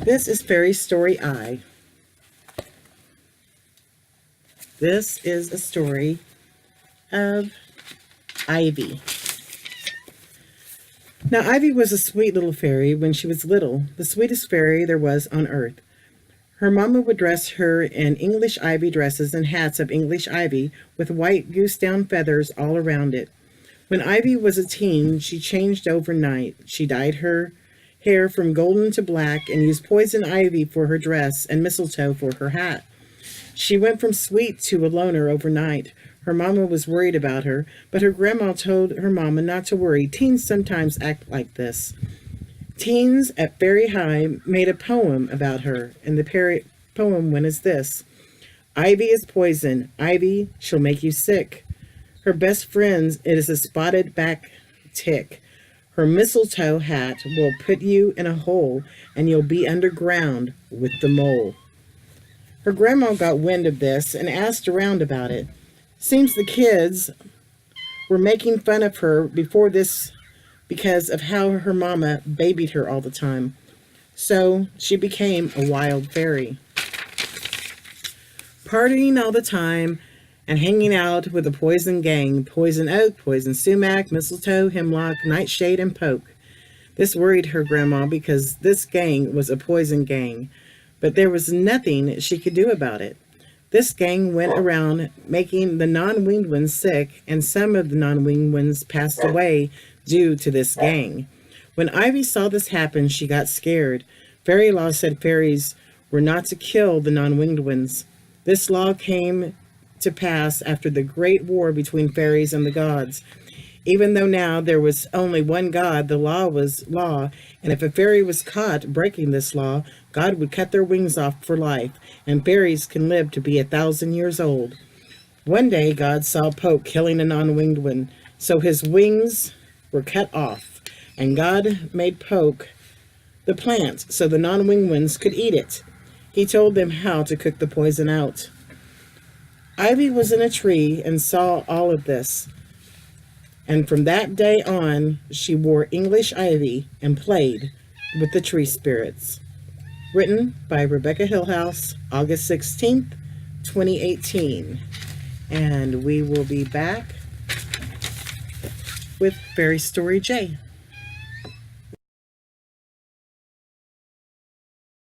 This is Fairy Story I. This is a story of Ivy. Now, Ivy was a sweet little fairy when she was little, the sweetest fairy there was on earth. Her mama would dress her in English ivy dresses and hats of English ivy with white goose-down feathers all around it. When Ivy was a teen, she changed overnight. She dyed her hair from golden to black and used poison ivy for her dress and mistletoe for her hat. She went from sweet to a loner overnight. Her mama was worried about her, but her grandma told her mama not to worry. Teens sometimes act like this. Teens at Fairy High made a poem about her, and the poem went as this. Ivy is poison. Ivy, she'll make you sick. Her best friend is a spotted back tick. Her mistletoe hat will put you in a hole, and you'll be underground with the mole. Her grandma got wind of this and asked around about it. Seems the kids were making fun of her before this because of how her mama babied her all the time. So she became a wild fairy, partying all the time and hanging out with a poison gang, poison oak, poison sumac, mistletoe, hemlock, nightshade, and poke. This worried her grandma because this gang was a poison gang, but there was nothing she could do about it. This gang went around making the non-winged ones sick, and some of the non-winged ones passed away due to this gang. When Ivy saw this happen, she got scared. Fairy law said fairies were not to kill the non-winged ones. This law came to pass after the great war between fairies and the gods. Even though now there was only one God, the law was law, and if a fairy was caught breaking this law, God would cut their wings off for life, and fairies can live to be 1,000 years old. One day, God saw Poke killing a non-winged one, so his wings were cut off, and God made Poke the plant so the non-winged ones could eat it. He told them how to cook the poison out. Ivy was in a tree and saw all of this, and from that day on, she wore English ivy and played with the tree spirits. Written by Rebecca Hillhouse, August 16th, 2018. And we will be back with Fairy Story J.